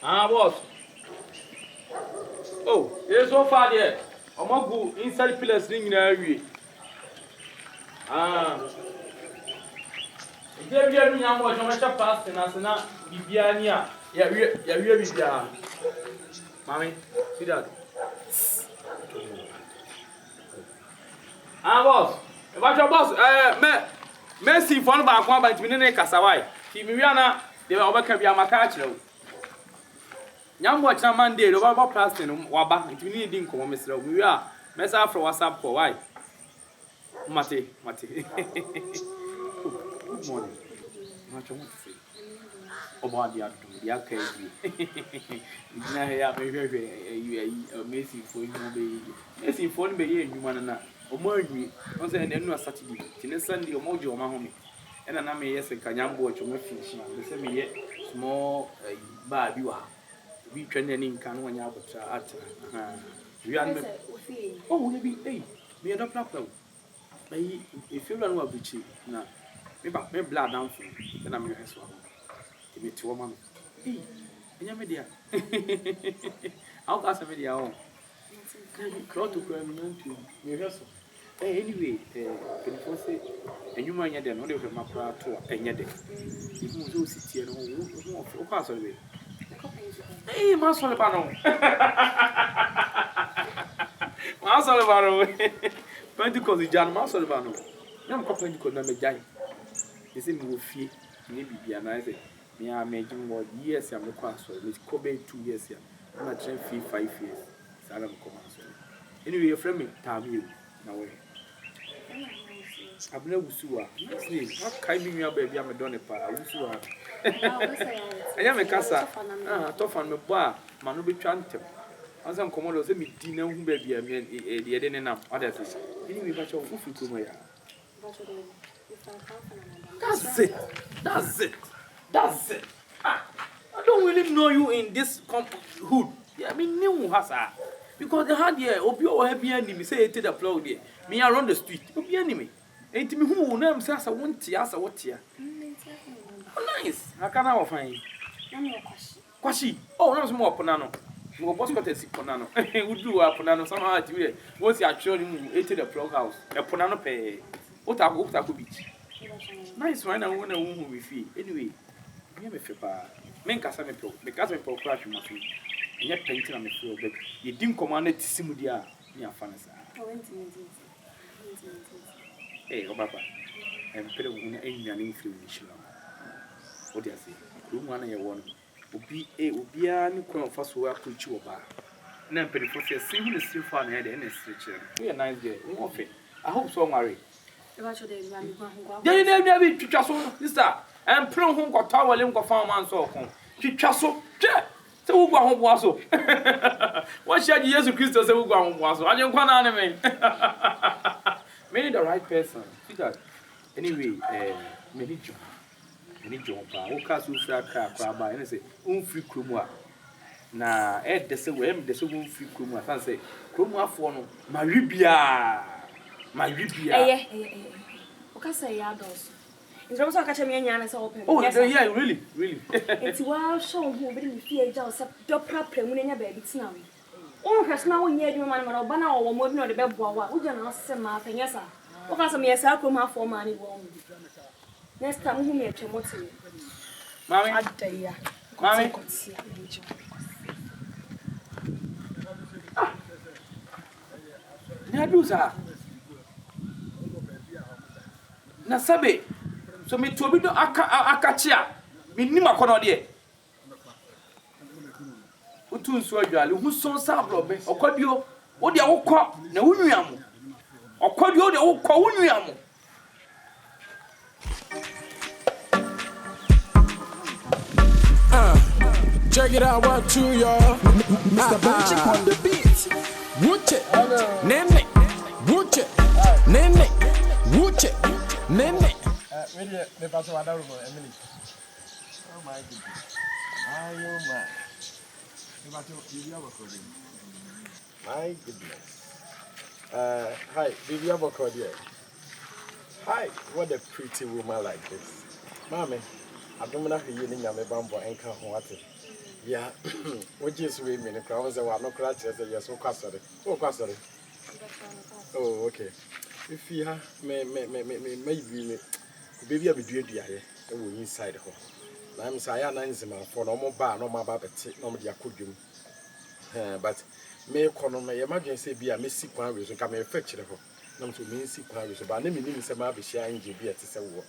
Ah, boss. Oh, it's so far there. I'm going to go inside pillars ring in area. Ah. If you have any more, I'm going to pass and as na Bibiania. Yeah, Bibia. Mommy, see that? Ah, boss. About your boss, Messi for no back one by Minute Casawai. Timiana, they were over Cabia Macacho. Young watch a Monday, the Baba Plastin, Waba, and we need income, Mr. We are Messa for WhatsApp for why? Mate. Good morning. What you want to say? About the arcade. Now, you amazing for you, Messi for me, you want to Omoji, on say no Saturday, till Sunday, Omoji or Mahome. And I may yes, a Kanyam watch or finish. The same yet small bad you are. We training in Canwana at we are. Oh, maybe, hey, me a doctor. If you don't want to cheap, now, maybe blood down for you, then I'm your husband. Give me 2 woman. Hey, and your media. I'll ask a video. Crowd to cry to rehearsal. Anyway, can say, and you might then only have my proud to a yet. If you do sit here, no, pass away. Hey, Master Lebano. Master Lebano. Pentecost is John Master Lebano. Young couple could not be giant. They say, move feet, maybe be a nice. Me, I imagine what years I'm the class for. It's Kobe 2 years here. I'm not trying 5 years. Salam Command. Anyway, your friend, Tamu. Now, I've never Usua. Next name, how kind you are, baby? I'm a Donipa. Usua. I am a Casa. Tough on the bar, Manubi Chantum. As I'm Commodore, send me dinner, who baby, I mean, the Eden up. Others. Anyway, but your woof to my. That's it. Ah, I don't really know you in this hood. Yeah, I mean, new Hassa. Because the hard year, Obio have behind me, say it to the plug there. Me around the street, Obi enemy. Ain't me who name says I want to ask what here. Oh, nice. How can I find? Quashi. Oh, no more Ponano. You were boss got a sick Ponano. Would do a Ponano somehow at you. Once you actually ate the plug house, a Ponano pay. What I hope that could be. Nice one, I want a woman with fee. Anyway, me a fepa. Men Casamento, because I'm for crash my feet. And yet painting on the floor, but you didn't command it to Simudia near Fanasa. Hey, Obapa, and put an influence. What do you say? Room 1 and 1 will be a new crown first work with you about. Now, pretty for a single still fun head and a stretcher. We are nice girl, we won't fit. I hope so, Mary. Then you never to Chasso, sister, and Pro home got tower limb got farm and so home. She Chasso, so who go home was so. What shall you use to Christos who go home was so? I don't want anime. Many the right person. See that? Anyway, many job. Many job. Who cast you for a car by and say, free Krumwa. Na Ed the same way, the same free Krumwa. I say, Krumwa for no, Maribia. Okay, say yados. In terms of catching me and so open. Oh, yeah, really. It's well shown who didn't fear just a proper when your baby it's now. Oh, has now when you're man or banana or more than the bed boy. Would you not say my thing? Yes, sir. What has a mere circle for money? Next time, who made your motive? Mammy, Mammy, Nadusa. Nasabe, so me to be no akachia, me nima kono de. Utu nso adwale, hu so sabro be, okwadio, wo de wokọ na wunuam. Okwadio de wokọ wunuam. Check it out, 1, 2, y'all. Mr. Benchik on the beat. Wooche, nene, wooche, nene, wooche, nene. Really, the person was Emily. Oh my goodness. Oh my. My goodness. Hi, Vivian Bocordier. Hi, what a pretty woman like this. Mommy, I don't know if you're in your bamboo and can't want it. Yeah, what is we mean? I was a one, no crutch as a yes, or cassette. Oh, cassette. Oh, okay. If you have, maybe, baby, I'll be doing the inside her. I'm saying, I'm for no more bar, no more babbit, no more could but may economy emergency be a missing quarries and come a fetch her. No to mean sick quarries, but name me some of the sharing GB at the war.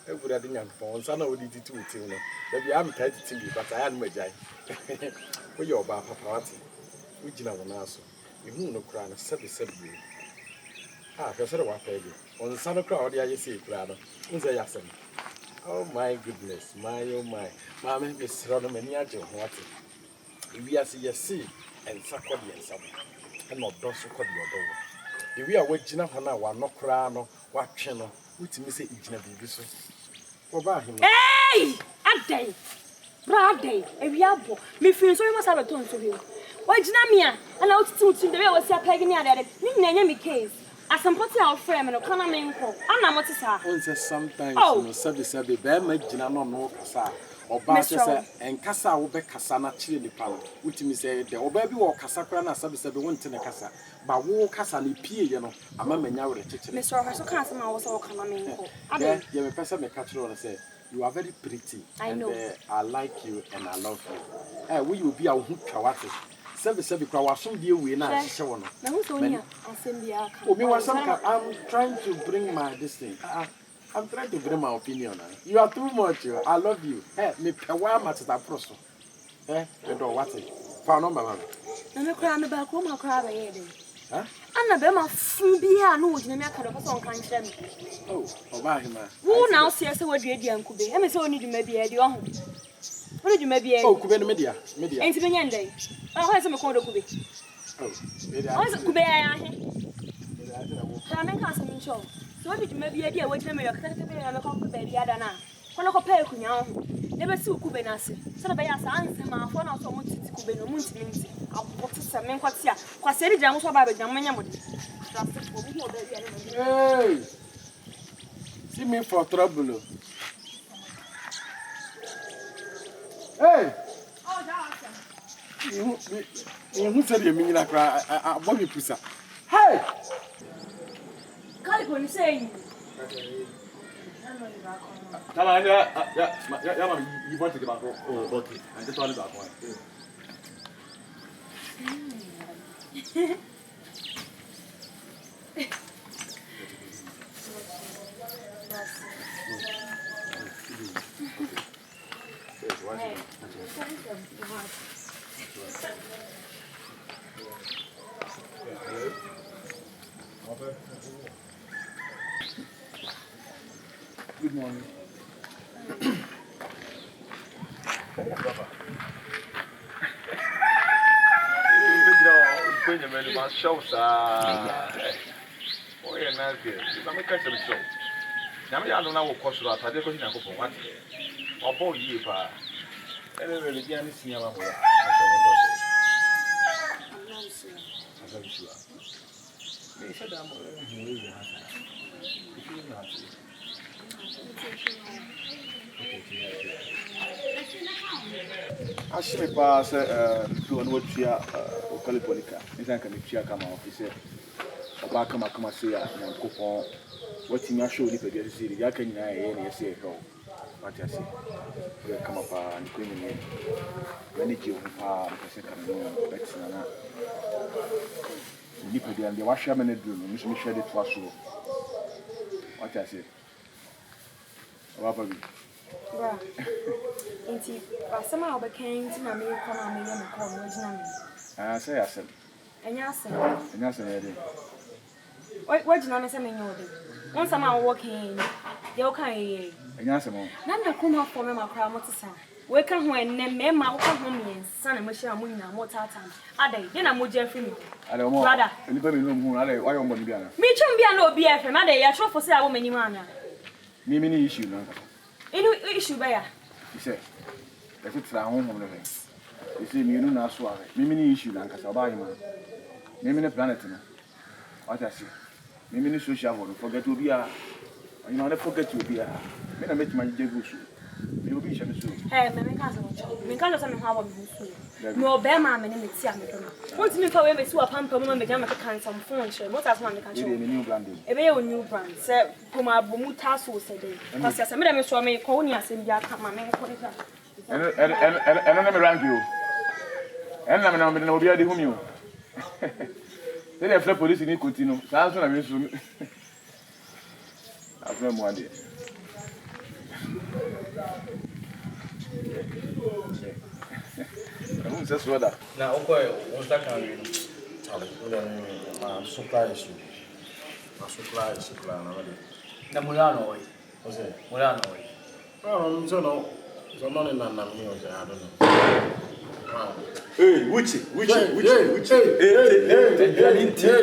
I would have been on some of the 2 till maybe I'm tired to be, but I am my jay. For your bar party, which you know, also. You no crown of 77 years. Ah, I said, what pay you? On the Santa Crowd, I see, Crowder. Oh my goodness, my oh my. Mamma, Miss Rodham and Yajo, what? We are see and Sakodi and Summer, and not Dosso Cody or Dover. If we are waiting up on our no crown or what channel, which Miss Ejina Bibiso. For by him. Hey! A day! Brad day! A yabo! Me feels so much have a tone to you. Why, Jinamia? And I was to the way I was a pegging at it. Name me case. As some potty out frame and a corner main call. I'm not what to say. Sometimes, oh, subject, bear make Jinano no Cassa. Or Bassa and Cassa will be Cassana chili panel, which me say the Obaby or Cassacrana subject won't in a Cassa. But war Cassani P, you know, a mamma now with a chicken. Mr. Roberts, I was all coming. Yeah, you're a person may catch on and say, you are very pretty. I know. I like you and I love you. Will you be our hook kawati? Seven crowd, some deal we now. I'm trying to bring my this thing. I'm trying to bring my opinion. You are too much. I love you. Me pewa matches that process. You know what? Found on my man. I'm a crown about whom I cry by huh? I'm a bema fubia, no, you make a person can't. Oh, about him. Who now says what you did, Uncle B? I'm so need you maybe at your home. What did you maybe? Oh, Kuben media. Ain't been any day. I'll have some corner Kubi. Oh, I was a Kubi. I'm a cousin show. So what did you maybe idea what you may have and a coffee baby? I don't know. When I compare Kunya, never see Kubenasi. So the Bayas answer my phone out so much to Kuben or Munti. I'll put some men what's here. Quite said, I'm so bad with Jamman. Hey, see me for trouble. Hey! Who said you mean like a Bobby Pussa? Hey! Calico, you say you want to get back? Oh, okay. I just wanted that one. Good morning. Show, sir. Oh, yeah, nice. I'm a catch of the show. Now, I don't know what course you are. I don't know what. Or both you, pa. I don't really get anything about it. I'm not sure. They said I'm going Actually, pass to an what you are Caliponica. Is that can be come out? He said, about come say, and coupon. What in your show, if you see the Yakan, I say, oh, what I say. We'll come up and criminate. Many you are the second one, Nipper and the washerman room, Miss Michelle de Toisou. What I say. Robbery. Indeed, but somehow became to my main corner and a call originally. I say, I said, And yes, and yes, I did. What do you know? Something you do. Once I'm out walking, you're okay. And yes, I'm none of come up for my crowd. What to say? Wake up when them my home and son and Michelle Moon more time. Are they? Then I'm with Jeffrey. I don't know. Brother, anybody know who I don't want to be on. Me too, be no BF, and I try for say a woman. Me, many issue. Any issue by he said, if it's a home of living, you see, me, no, swallow. Me, many issue, Lancaster, buy him. Name in a planet. What I see. Me, social, forget to be a. You know, forget to be a. Me, I met my Jebusu. You be sure so. Hey, me can't say me how I'm no bear mamma and me see me do. Want me for we see a pump mama me jam can some phone share. What as man can show. New brand. E be a new brand. Say kuma bomu taso say dey. Because say me dem so me ko ni asem bia ka ma me ko ni ka. And na me rank you. And na me na obi ade hum you. Then the fly police ni continue. Sa so na me so. After mo ade. Vamos ser soda. Na okoe wonta kan wi ale ule supply issue. Na supply na wale. Na mulano oi. Ose. Mulano oi. No, so no na mi o ja I don't know. Wow. Hey, Wuchi. Hey.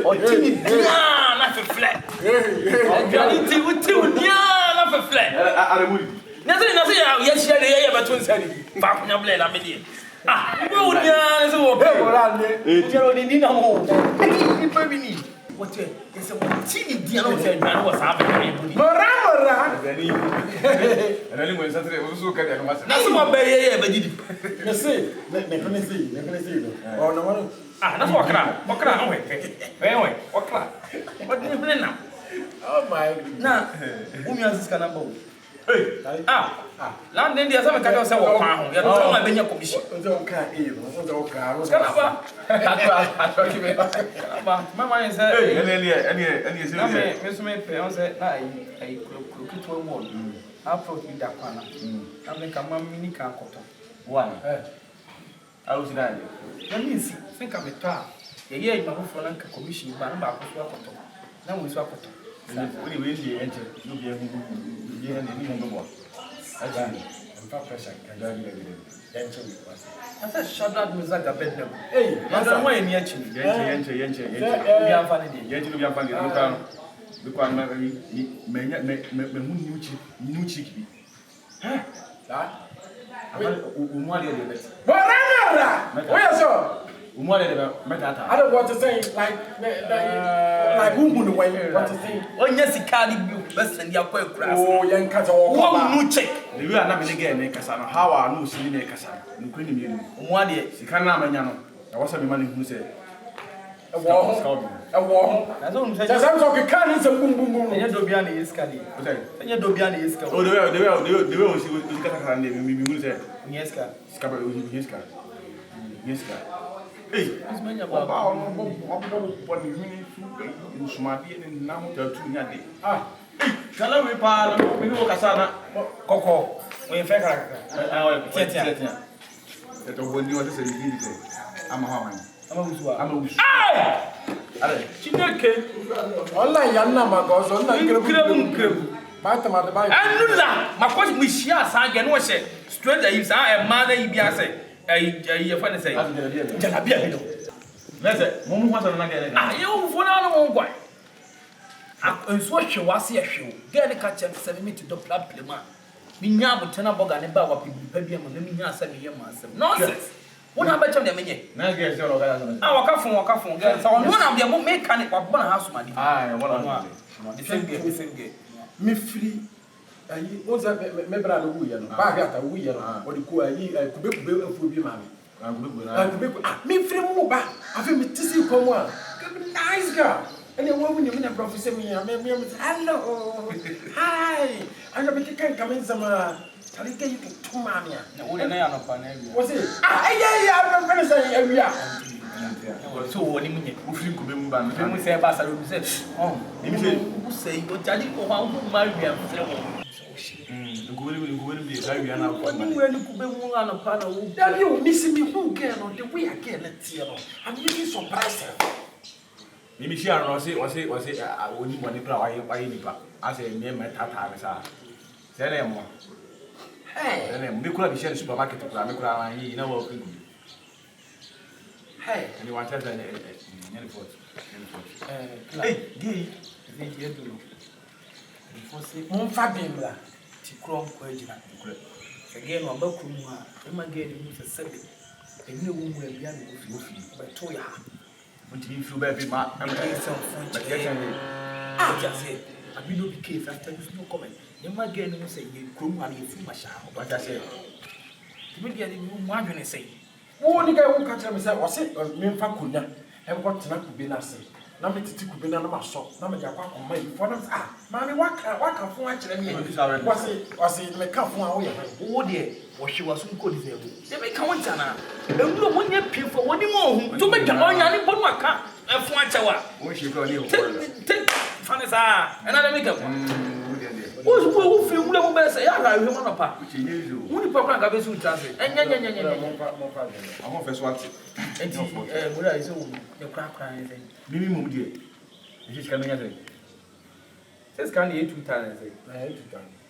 Otini dia na fe flat. Hey. Wuti dia na fe flat. Aremuri. Na se ya share de ya batun sani. Fa kunya ble na me die. Wo dia se wo be ora ne. Jero ni na mo. Ni pa bi ni. What you say otini dia na wo se na wo sa ba ni budi. Mora. Ele ngwe satre wo so ka dia no masa. Na se mo be ye ba didi. Me say, me can see. Oh no one. Na so wakra no we. We wakra. What ni ble na. Oh my. Na umi aziska na bo. Hey. Land India some ka say wo kwa ho. Ya to ma benya commission. Once o ka o ka. Kana ba. Atwa kibe. Ba. Mama yin say. Any Na me so me pe on say na ai kulo mo. Approach me da kwana. Na me ka ma mini ka koto. Why? I was there. Na me si think am ta. Ye ma fo na ka commission ba na ba ko so akoto. Na mo so akoto. When we dey enter, no be any number. Ajani. Mfa pressure kan ja bi yenche we pass. I said Shadrach Meshach Abednego. Hey, Mother why ni achi. Yenche. Bi amfani dey. Yenche no be amfani dey. Look because na me new chick bi. Huh? That? Umwa dey bet. Borana! Where so? Umwa dey metata. I don't want to say like who the way what to say. Onya sika ni bi best and ya kwa kura. Oh, yan kata o Wo ba. nu check. The way na be get na kasa no how are no si ni kasa. No kwani mi enu. Umwa dey. Sika na amanya no. Na wasa me mani hu say. Ewo. Na so say. Just am so ke kan ni some bum. Enya dobia na yeska dey. Enya dobia na yeska. Oh, the way we see kasa na me hu say. Yeska. Sika ba yeska. Hey, Asmanya ba ba. ba ni mini fu suma bi ni na mo ta tu nya de. Kala we pa na me no kasa na koko. We fe kara. Tiatia. Eto boni wa se bi ni ko. Ama ha man. Ama wusu. Ale, Chineke. Online yan na ma go so na Krem. Ba ta ma de ba. Anula, makosi mu hia san ge no we she. Stranger yi san e ma na yi bia se. Ye fa ne say. Jalabia he do. Lese, mo mu kwasa na ge Ye wo fo na no mo ngwa. Enso hwe wase hwe. Ge ne ka chem 7 minute do problem a. Mi nya abotena boga ne ba wa pa bia mo na mi nya asem ye ma asem. Nonsense. Wona ba chem de menye. na ge se ro ga na. Waka fon ge. So wona na bia mo me ka ne wa bona ha so ma di. Wona. The same game. Me free ayi oza me bra no wuye no ba ga ta wuye no o de ko ayi kube afu bi ma me Na gugu na. kube me free mu ba afi me tisi ko mu a nice girl ene wo mu ni me na professor me hello hi ana be kan kamen sama tali ke you to ma me Na wo na ya no pa na wi. wo say ya I'm gonna say awia So woni munye. Wo firi kube mu ba Bi no. mu se ba sa do se. Oh, Bi se mu se o jadi ko ha wo ma wi am se wo. ngubeni bi da wi na ko Ni we ni kube mu ana pa na wo. that you miss me who girl no the way I get let you know I'm really surprised Mimi shi an ro se oni mo ni pra wa yi ni pa. Ase me tata me sa. Se le mo. hey Se le mo. Me kula bi shi supermarket kula me kula wa yi na wo ku. hey Ni wa cha ni report. Hey, gay. Ni je do. Ni fo se mon fa bimla ti kro ko ejina. Se gay no ba ku mu a, e ma gay ni mu se sebe. E ni wo mu e bia ni wo fi. Ba to ya. Unti mi fu ba bi ma. E se fun Ba ke san ni. Ja se. I will not be case after this no comment. You might get no say you groom and you feel my shower. But I say, to me, the one going to say, oh, the guy who catch himself was it, me Fakuna, and what to be nasty. Na me titi ku be na ma so na me ja kwa ko mai for them ah mami waka fun a kire me wasi me ka fun a wo ye wo de wo hwe waso ko di zebu de me ka won tana ewuro mo nya pie fo woni mo hu to me dwa onya ni bonu aka fun a chewa wo hwe ko ni ho fane sa ena de me ka wo fi wule mo be se ya ga hwe mo no pa wo ni pa kwa ga be su transe enya mo pa amo fe so ati enti mo ra iso wo ne kra ne se mimi mum die ejika no nya se says can you 2000 say na 2000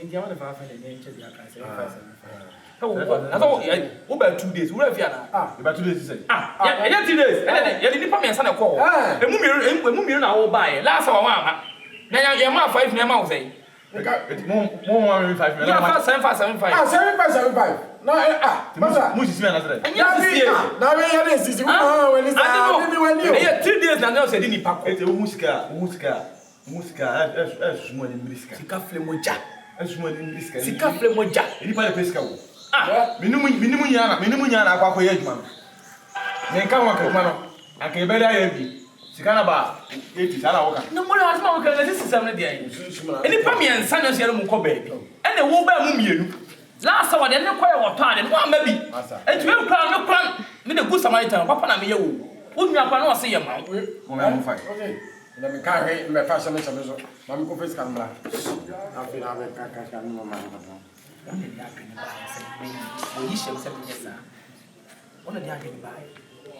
enti ama de fa fa ne nche dia kan say 575 na so wo ba 2 days wo ra fi ana about 2 days say ya 2 days ya de nipa me nsa na ko emu miru na wo ba ye last one ama na ya ma 5 na ma wo say mo 5 ya fa 775 775 no masa mo sisi me na say na me ya de sisi we ni sa ni we ni ya 2 days na no say di nipa ko ete wo musika sumo ni mrisika sika flemoja sumo ni mrisika sika flemoja ni pa le pesika wo minimu nyana akwa ko ye adwuma me nka won ka ma no aka e bele aye bi sika na ba 80 sala wo ka no mo na asma wo ka na sisi sam na dia eni pa mi ensa na so yare mu ko ba bi ene wo ba mu mienu last one de ne ko ye wo pa de no ama bi enti we kra no kra me de good samaritan papa na me ye wo wo nwa pa na wo se ye ma wo me mo fai okay na me ka he me fa shame so ma me ko face kan mla na fi na be ka no ma na one de akene ba se wo yi shem se me sa one de akene ba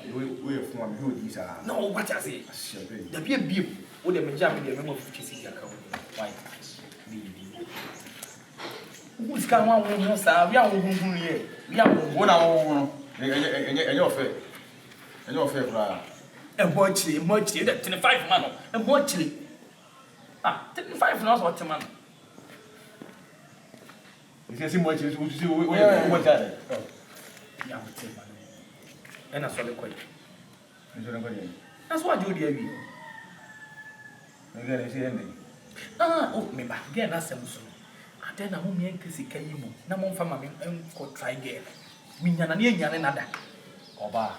we fun am ho di sa no what I say da bia wo de me jam de me mo fuchi si aka wo why wo ska wa wo mo sa wi a wo hunhun ye wi a wo na wo no enye ofe kura mo chiri de 25 man no mo chiri 25 no so what man isi si mo chiri si wo jare ya mo chiri man ena so le koyi njo ngo ni that's what you dey wi ngere si ende me ba get na sem so ade na mo mi enkisi kayi mo na mo mfa ma me enko try get mi nyana na enyane nada oba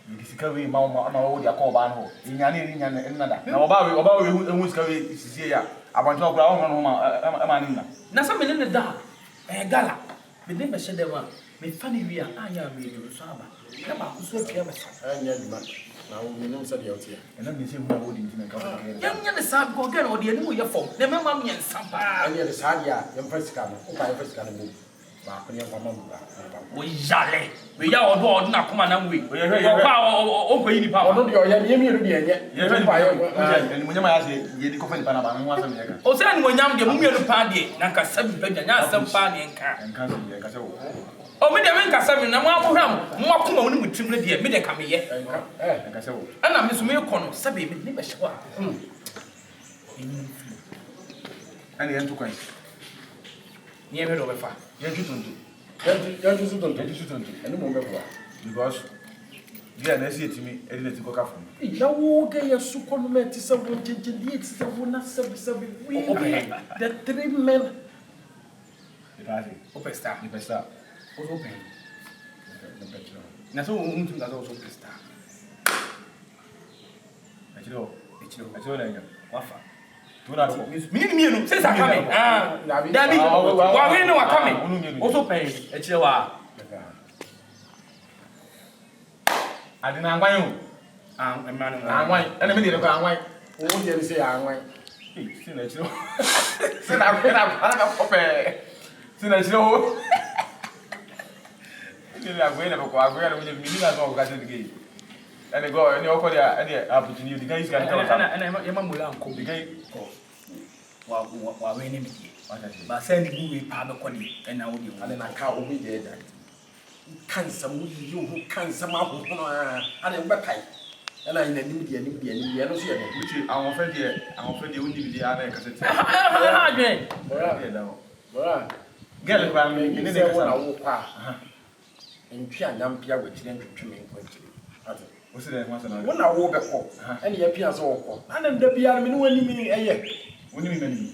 ni sika we ma wo dia ko ba no nyane nada na oba we hu sika we sisi ya abanto kura wo no ma ni na sa me ne da gala me de me shede wa me fani wi anya me ni so aba na ba ku so pia me sa anya duma na wo ni nsa de yotia ena me se hu na wo di ntina ka ko ya nya ne sa ko gana o de ni mo ye fom na me ma me nsa pa anya de sa dia yam fa sika no o pa yam fa sika no mo ba ko ni mama mu ba o yale we ya odo na kuma na mwe o pa o ko yi ni pa odo de o ya mi mi ru de enye ye fe pa ye mo nyama ya se ye di ko fa ni pa na ba no wa sa me ka o se ni mo nyam de mo mi ru pa de na ka sabi pa nya asam pa ne nka so ye ka se wo o me de me nka sabi na mo akoham mo akoma wo ni mutim ne de me de ka me ye ka se wo ana me so me ko no sabi me ni be hye wa ani en to kan ni e me do be fa ye tutuntu ya ju su tonto eni mo be kwa because dia na esi etimi edi na tiko ka fun na wo ga ya su ko no me ti se wo jinjin di ti se wo na sabi we the 3 men e ba se o star ni pesta o so pe na petro na so un tum da so star achiro na nya wafa tura ko Minimum, since I come in. Dabi, we know I coming. Also pay a chiwa. I didn't know. A man, I'm white, and a minute ago, I'm white. wo de say anwan Sin achiro. Sin a cope. Sin achiro. Sin a gwena ko agwena with minimum of gas again. And go any okodia any opportunity the guys can tell us. And I'm uncle the guy. Wa we ni mi. Ba say ni bu we pa be kwani and na wo di. ade na ka obi de da kansa mu yi hu kansa ma hu no ade wo bekai ena ina nim de no so ye no Which our friend only be the other cassette. Ha dwen. bora Girl, I'm ni in se wo na the wo kwa ntwi anyampia gwa kire ntwetwe me nkwa kire ade What's the matter now? When I walk up, and you appear so. And then the beer, me when you mean a year. What do you mean?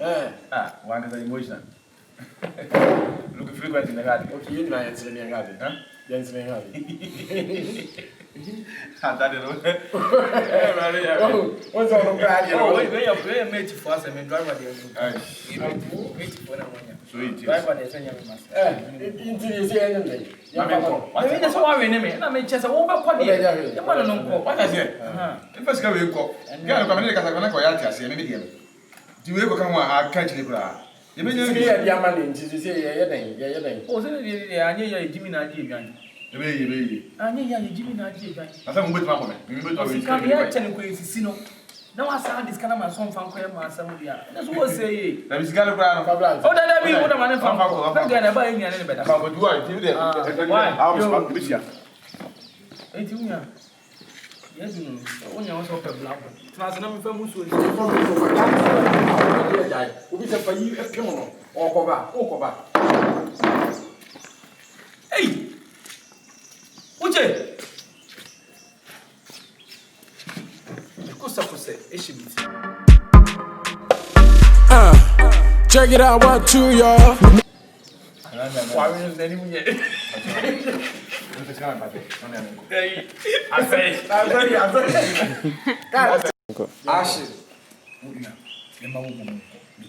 One is emotional. Look frequent in the garden. Okay, you know it's in the garden, huh? Yes, in the garden. What's all the garden? Oh, wait, you're made for us and driver. Sweet. Driver, they send you. Into the same thing. That's why we name it. And I mean, just a woman. What I say? The first guy we go. Get a community because I'm going to go out here. See, maybe do you ever come on? I catch the bra. You mean you say, yeah, man, you say, yeah. Oh, so I knew Jimmy Naji. I knew Jimmy Naji. I thought we were talking. Now I saw this kind of my son from Quema. That's what I say. There is Gallo Brown. Oh, that be what a man from I'm going to buy any better. How would you are? Why? I was about to be here. Yes, when you also have black. Transnam from Musu. We said for you a piano or cover. Hey! Uche! Check it out, 1, 2, y'all. Why are you letting me yet? I say, Ashes.